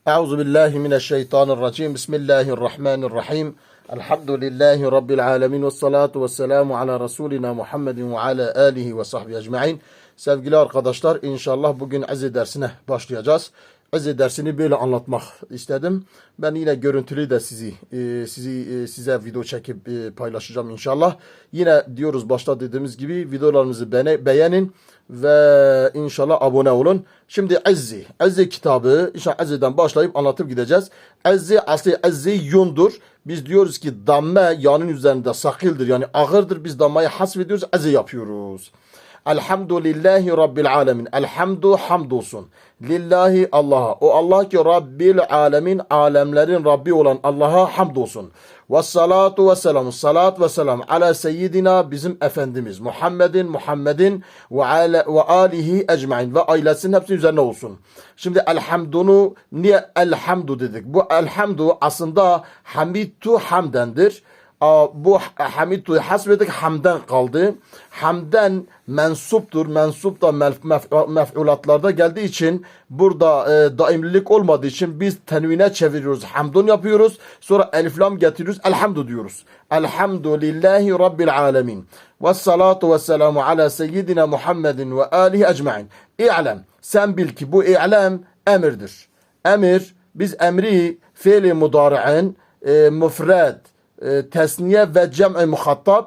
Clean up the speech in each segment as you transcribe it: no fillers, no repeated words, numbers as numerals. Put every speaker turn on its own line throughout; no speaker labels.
Euzu billahi mineşşeytanirracim. Bismillahirrahmanirrahim. Elhamdülillahi Rabbil alemin ve salatu ve selamu ala Resulina Muhammedin ve ala alihi ve sahbihi ecmain. Sevgili arkadaşlar, inşallah bugün İzzi dersine başlayacağız. İzzi dersini böyle anlatmak istedim. Ben yine görüntülü de size video çekip paylaşacağım inşallah. Yine diyoruz başta dediğimiz gibi videolarımızı beğenin ve inşallah abone olun. Şimdi İzzi kitabı, inşallah İzzi'den başlayıp anlatıp gideceğiz. İzzi aslı İzzi yundur. Biz diyoruz ki damme yanın üzerinde sakildir, yani ağırdır. Biz dammayı hasfediyoruz, İzzi yapıyoruz. Elhamdülillahi Rabbil alemin. Elhamdu hamdolsun. Lillahi Allah'a. O Allah ki Rabbil alemin, alemlerin Rabbi olan Allah'a hamdolsun. Ve salatu ve selamu. Salat ve selam ala seyyidina, bizim Efendimiz Muhammedin ve alihi ecmain, ve ailesinin hepsinin üzerine olsun. Şimdi elhamdunu niye elhamdu dedik? Bu elhamdu aslında hamidtu hamdendir. Bu hamidtu'yu hasbedik, hamden kaldı. Hamden mensuptur. Mensup da mef'ulatlarda geldiği için burada daimlilik olmadığı için biz tenvine çeviriyoruz. Hamdun yapıyoruz. Sonra elif lam getiriyoruz. Elhamdu diyoruz. Elhamdülillahi Rabbil alemin. Ve salatu ve selamu ala seyyidina Muhammedin ve alihi ecmain. İ'lem. Sen bil ki bu i'lem emirdir. Emir, biz emri fiili mudari'in müfred, tesniye ve cem'i muhattab,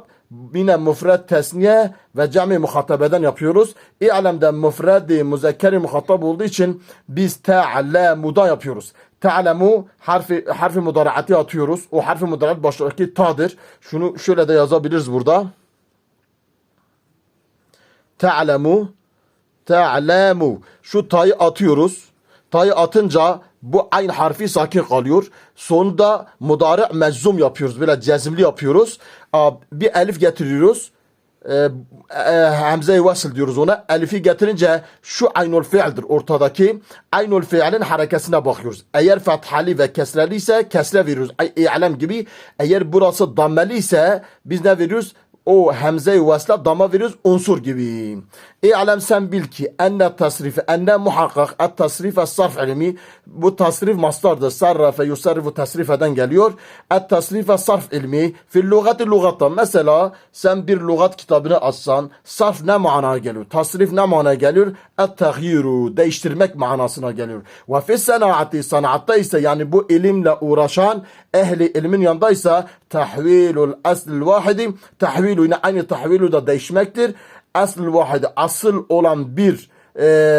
yine müfred tesniye ve cem'i muhattabeden yapıyoruz. İ'lemden müfredi muzekkeri muhattab olduğu için biz te'alemu'da yapıyoruz. Te'alemu harfi mudari'ati atıyoruz. O harfi mudari'at baştaki ta'dır. Şunu şöyle de yazabiliriz burada. Te'alemu. Şu ta'yı atıyoruz. Ta'yı atınca bu ayn harfi sakin kalıyor. Sonunda mudari' meczum yapıyoruz. Böyle cezimli yapıyoruz. Bir elif getiriyoruz. Hamze-i vasıl diyoruz ona. Elifi getirince şu aynul fiildir ortadaki. Aynul fiilin harekesine bakıyoruz. Eğer fethali ve kesreli ise kesre veriyoruz. İ'lem gibi. Eğer burası dammeli ise biz ne veriyoruz? O hemze-i vasla dama veriyoruz, unsur gibi. İ'lem sen bil ki enne tasrifi, enne muhakkak et tasrife sarf ilmi. Bu tasrif mastardır. Sarrafe yusarrifu tasrifeden geliyor. Et tasrife sarf ilmi. Fil lugati lugatta. Mesela sen bir lugat kitabını açsan sarf ne manaya geliyor? Tasrif ne manaya geliyor? Et tagyiru, değiştirmek manasına geliyor. Ve fil sanaati, sanatta ise yani bu ilimle uğraşan ehli ilmin yanındaysa tahvilul aslil vahidi, tahvilu yine aynı tahvilu da değişmektir. Asl vahidi, asıl olan bir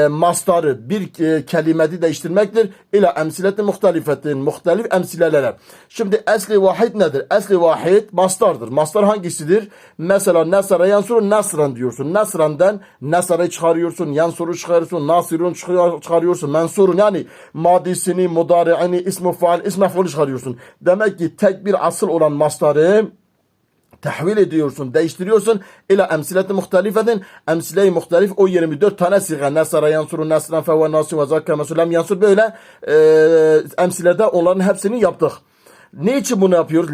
mastarı, bir kelimeti değiştirmektir. İla emsileti muhtelifetin, muhtelif emsilelere. Şimdi asli vahid nedir? Asli vahid mastardır. Mastar hangisidir? Mesela nasara yansuru nasran diyorsun. Nasran'dan nasarayı çıkarıyorsun, yansuru çıkarıyorsun, nasirun çıkarıyorsun, mensurun, yani madisini, mudari'ini, ismu faal, ismef'ulü çıkarıyorsun. Demek ki tek bir asıl olan mastarı tahvil ediyorsun, değiştiriyorsun. İla emsileti muhtelifetin, emsile-i muhtelif, o 24 tane siga. Nasara yansuru, nasran fevve nasu ve zakke mesulem yansur, böyle emsilede onların hepsini yaptık. Ne için bunu yapıyoruz?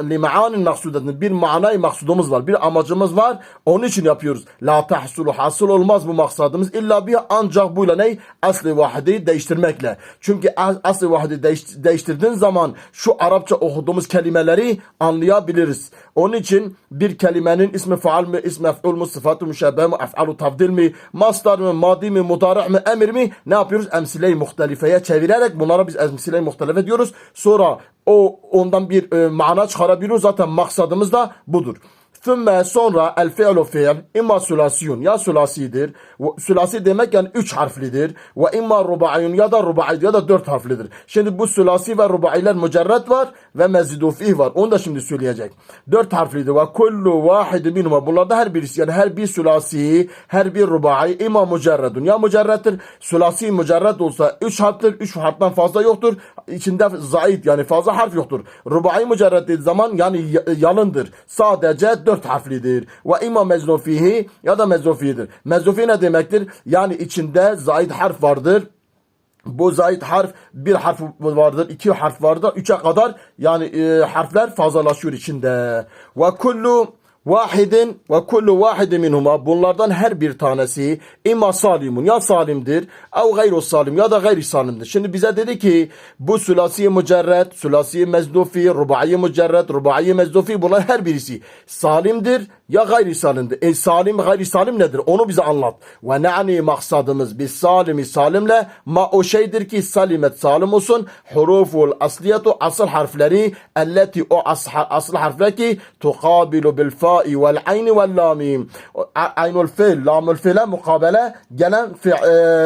Lima'anin maksudetin. Bir manayı maksudumuz var. Bir amacımız var. Onun için yapıyoruz. La tahsulu, hasıl olmaz bu maksadımız. İlla bir, ancak buyla ne? Asli vahidi değiştirmekle. Çünkü asli vahidi değiştirdiğin zaman şu Arapça okuduğumuz kelimeleri anlayabiliriz. Onun için bir kelimenin ismi faal mi, ismi mef'ul mu, sıfatı müşebbeh mi, ef'alu tafdil mi, mastar mı, madi mi, mudari' mi, emir mi, ne yapıyoruz? Emsile-i muhtelifeye çevirerek bunlara biz emsile-i muhtelife diyoruz. Sonra ondan bir mana çıkarabiliyoruz. Zaten maksadımız da budur. Thümme, sonra el fi'lu fi'l imma sülasiyun, ya sülasidir. Sülasi demek yani 3 harflidir. Ve imma rubaiyun, ya da rubaiydir, ya da 4 harflidir. Şimdi bu sülasi ve rubailer mücerret var ve mezidu fih var. Onu da şimdi söyleyecek. 4 harflidir. Ve kullu vahidin minhuma, bunlarda her birisi, yani her bir sülasi, her bir rubai imma mücerredun, ya mücerrettir. Sülasi mücerret olsa 3 harftir. 3 harften fazla yoktur. İçinde zayit, yani fazla harf yoktur. Rubai mücerret dediği zaman yani yalındır. Sadece 4 harflidir. Ve imma meznofihi, ya da meznofidir. Meznofi ne demektir? Yani içinde zayid harf vardır. Bu zayid harf, bir harf vardır, 2 harf vardır, 3'e kadar yani harfler fazlalaşıyor içinde. Ve kullu vahidin ve kullu vahidin minhuma, bunlardan her bir tanesi imma salimun, ya salimdir, ev gayru salim, ya da gayri salimdir. Şimdi bize dedi ki bu sülasi mücerred, sülasi mezdufi, rubai mücerred, rubai mezdufi, bunlar her birisi salimdir ya gayri salimdir. Salim gayri salim nedir? Onu bize anlat. Ve ne'ni maksadımız biz salimi salimle ma o şeydir ki salimet salim olsun, huruful asliyetu asıl harfleri, elleti o asıl harfler ki tukabilu bil fa'i vel ayni vel lamim. Aynul fiil, lamul fiile mukabele gelen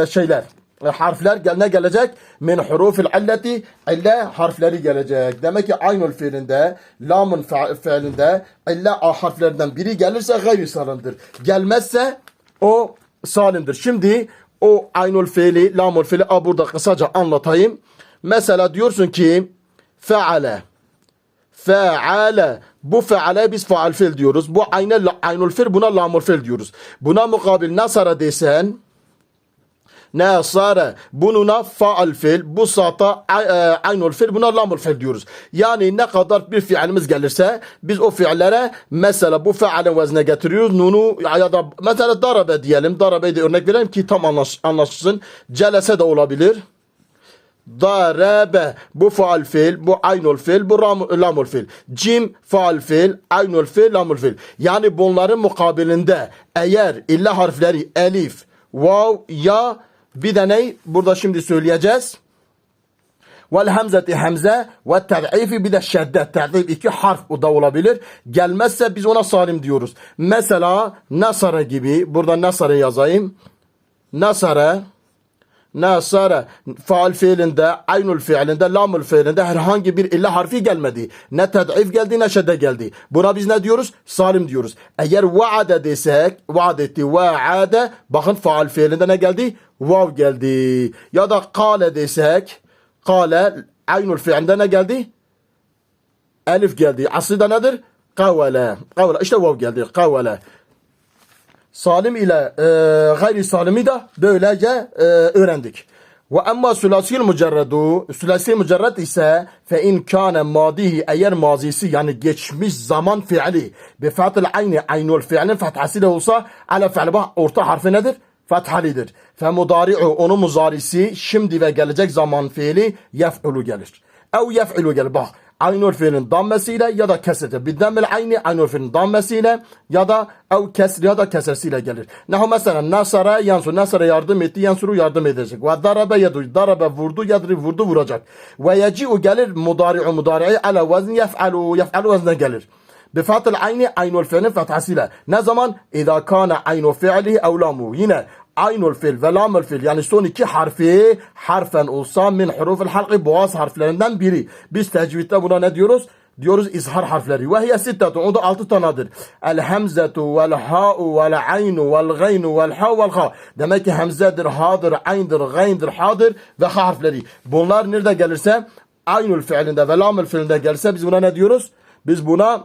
şeyler. Harfler ne gelecek? Min hurufil illeti, ille harfleri gelecek. Demek ki aynul fiilinde, lamun fiilinde ille harflerinden biri gelirse gayri salimdir. Gelmezse o salimdir. Şimdi o aynul fiili, lamul fiili burada kısaca anlatayım. Mesela diyorsun ki feale. Feale. Bu feale biz faal fiil diyoruz. Bu aynul fiil, buna lamul fiil diyoruz. Buna mukabil nasara desen, nasara, bununa faal fiil, bu sata aynul fiil, buna lamul fiil diyoruz. Yani ne kadar bir fiilimiz gelirse biz o fiillere mesela bu feale vezne getiriyoruz. Nunu ya da mesela darabe diyelim. Darabe'yi de örnek verelim ki tam anlaşılsın. Celese de olabilir. Darabe, bu faal fiil, bu aynul fiil, bu lamul fiil. Cim faal fiil, aynul fiil, lamul fiil. Yani bunların mukabilinde eğer illa harfleri elif, vav, ya, bir de ne? Burada şimdi söyleyeceğiz. Vel hamzeti hamze ve ted'ifi, bir de şeddet. Ted'if iki harf da olabilir. Gelmezse biz ona salim diyoruz. Mesela nasara gibi. Burada nasara yazayım. Nasara. Nasara faal fiilinde, aynul fiilinde, lamul fiilinde herhangi bir illa harfi gelmedi. Ne ted'if geldi ne şedde geldi. Buna biz ne diyoruz? Salim diyoruz. Eğer vaade desek, vaadetti, vaade, bakın faal fiilinde ne geldi? Vav geldi. Ya da kale desek, kale, aynul fiilinde ne geldi? Elif geldi. Aslında nedir? Kavale. Kavale. İşte vav geldi. Kavale. Salim ile gayri salimi de böylece öğrendik. Ve amma sülasiyel mücerredu, sülasi mücerred ise fe in kâne madihi, eğer mazisi yani geçmiş zaman fiili bi fatil ayni, aynul fiilin fethasiyle olsa ala fiili orta harfi nedir? Fethalidir. Fe mudari'u, onun muzarisi şimdi ve gelecek zaman fiili yef'ulu gelir. Ev yef'ilu gelir. Bak, aynul fiilin dammesiyle ya da kesreti. Biddemmel ayni aynul fiilin dammesiyle ya da ev kesri ya da kesresiyle gelir. Nehu mesela nasara yansur. Nasara yardım etti. Yansuru yardım edecek. Ve darabe yadu. Darabe vurdu. Yadri vurdu, vuracak. Ve yeci'u gelir. Mudari'i ala vezni yef'alu. Yef'alu vezne gelir. Bifatil ayni aynul fiilin fethasiyle. Ne zaman? İza kana aynu fi'lihi ev lamu. Yine aynul fiil ve lamul fiil, yani son iki harfi harfen olsa min hurufil halqi, boğaz harflerinden biri. Biz tecvidde buna ne diyoruz? Diyoruz izhar harfleri. Ve hiye sittetun, o da 6 tanedir. El hemzetu vel ha'u vel aynu vel gaynu vel ha vel ha. Demek ki hemzedir, ha'dır, ayn'dir, gayn'dir, ha'dır ve ha harfleri. Bunlar nerede gelirse aynul fiilinde ve lamul fiilinde gelirse biz buna ne diyoruz? Biz buna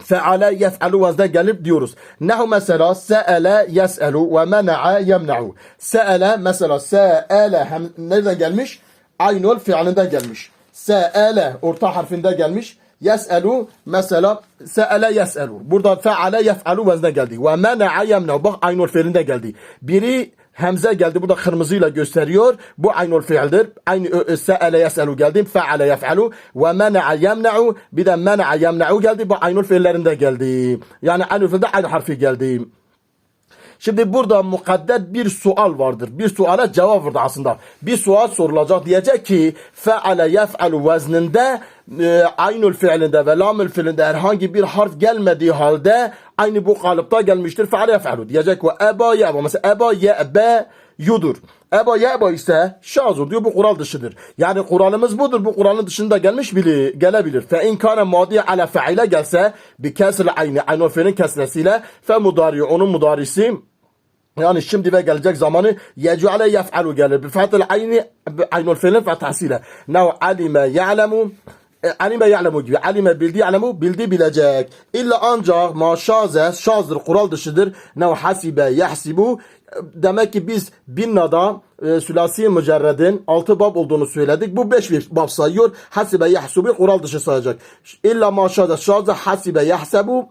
feale yef'alu vezne gelip diyoruz. Nehu mesela se'ele yes'elu ve mena'a yemna'u. Se'ele mesela se'ele nereden gelmiş? Aynul fiilinde gelmiş. Se'ele orta harfinde gelmiş. Yes'elu mesela se'ele yes'elu. Burada feale yef'alu vezne geldi. Ve mena'a yemna'u. Bak aynul fiilinde geldi. Biri hemze geldi. Burada kırmızıyla gösteriyor. Bu aynul fiildir. Aynı se'ele yes'elu geldi. Fe'ale yef'alu ve mena'a yemna'u. Bir de mena'a yemna'u geldi. Bu aynul fiillerinde geldi. Yani aynul fiilde aynı harfi geldi. Şimdi burada mukadder bir sual vardır. Bir suala cevap vardır aslında. Bir sual sorulacak. Diyecek ki fe'ale yef'alu vezninde aynul fiilinde ve lamul fiilinde herhangi bir harf gelmediği halde aynı bu kalıpta gelmiştir. Fe'ale yef'alu. Diyecek ve eba ye'ba. Mesela eba ye'be yudur. Eba ye'ba ise şazur diyor. Bu kural dışıdır. Yani kuralımız budur. Bu kuralın dışında gelmiş gelebilir. Fe in kana madi ala fe'ile gelse bi kesr ayni, aynul fiilin kesresiyle fe mudari, onun mudarisi yani şimdi ve gelecek zamanı yec'ale yef'alu gelir. Bi fatil ayni, aynul fiilin fethasiyle. Nev alime ya'lemu, alime ya'lemu gibi. Alime bildi, ya'lemu bildi, bilecek. İlla ancak ma şaze, şazdır, kural dışıdır. Nev hasibe yahsibu, Demek ki biz binnada sülasi mücerredin 6 bab olduğunu söyledik. Bu 5 bab sayıyor. Hasibe yahsubu kural dışı sayacak. İlla maşada şaza hasibe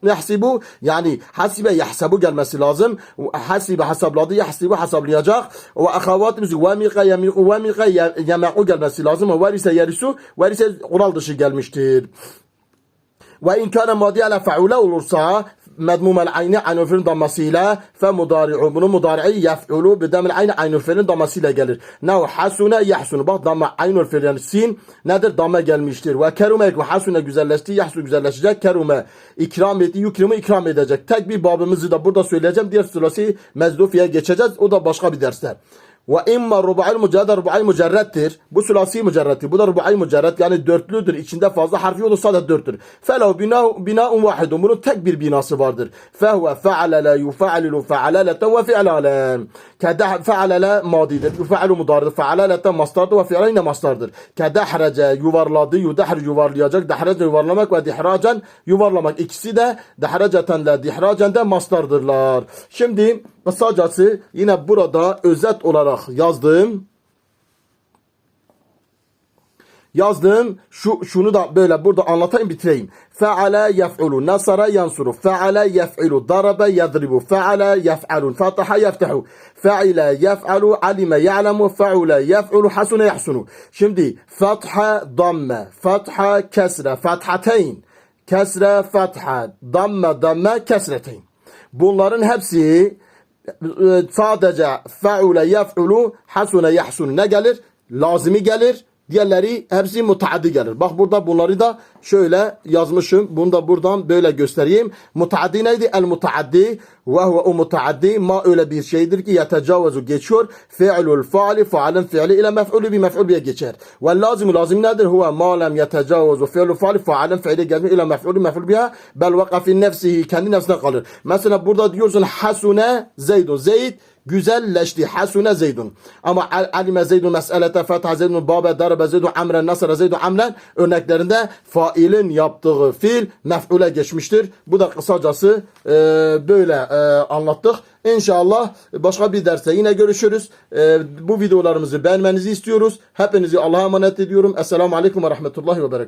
yahsibu yani hasibe yahsabu gelmesi lazım. Hasibe hesapladı, yahsibu hesaplayacak. Ve ahavatimiz vemika yemiku vemika yeme'u gelmesi lazım. Verise yerisu verise kural dışı gelmiştir. Ve in kana madi ala faule olursa medmum el ayni aynul fiilin dammasıyla fe mudari'u. Bunun mudari'i yef'ulu bidemel ayni aynul fiilin dammasıyla gelir. Nev hasune yahsunu. Bak damma aynul fiil yani sin nedir? Damma gelmiştir. Ve kerume hasune güzelleşti. Yahsu güzelleşecek. Kerume ikram etti. Yukrimu ikram edecek. Tek bir babımızı da burada söyleyeceğim. Diğer sırası mezdufiye geçeceğiz. O da başka bir derste. Ve imma rubu'al mücerred rubu'al mücerreddir. Bu sülasi mücerreddir. Bu da rubu'al mücerred yani dörtlüdür. İçinde fazla harfi olursa da dörttür. Felev bina'un vahidun. Bunun tek bir binası vardır. Fehuve fe'ale la yufa'alilu fe'alaleten ve fi'lalen. Fe'alele madidir. Yufa'alu mudardır. Fe'alaleten mastardır ve fi'len yine mastardır. Kedehrace yuvarladı. Yudehri yuvarlayacak. Dehrace yuvarlamak ve dihracen yuvarlamak. İkisi de dehraceten ile dihracen de mastardırlar. Şimdi kısacası yine burada özet olarak yazdığım şunu da böyle burada anlatayım bitireyim. Fe'ale yef'ulu, nasara yansuru, fe'ale yef'ilu, darabe yadribu, fe'ale yef'alun, fataha yeftahu, fe'ile yef'alu, alime ya'lemu, fe'ule yef'ulu, hasune yahsunu. Şimdi fatha damme, fatha kesre, fathateyn, kesre fatha, damme kesreteyn. Bunların hepsi sadece fe'ule yef'ulu hasune yahsunu ne gelir? Lazimi gelir. Diğerleri hepsi mutaaddi gelir. Bak burada bunları da şöyle yazmışım. Bunu da buradan böyle göstereyim. Mutaaddi neydi? El mutaaddi ve huve o mutaaddi ma öyle bir şeydir ki yetecavvezu geçiyor. Fi'lul faali faalen fi'li ile mef'ulü bi mef'ul biye geçer. Ve lazım nedir? Huve ma lem yetecavvezu fi'lul faali faalen fi'li gelmiyor ile mef'ulü mef'ul biye bel vakafi nefsihi kendi nefsine kalır. Mesela burada diyorsun hasune zeydun. Zeyd güzelleşti. Hasune zeydun. Ama alime zeydun meselete fetha zeydun babe darabe zeydun amren nasara zeydun amren örneklerinde failin yaptığı fiil mef'ule geçmiştir. Bu da kısacası böyle anlattık. İnşallah başka bir derste yine görüşürüz. Bu videolarımızı beğenmenizi istiyoruz. Hepinizi Allah'a emanet ediyorum. Esselamu Aleyküm ve Rahmetullahi ve Berekatuhu.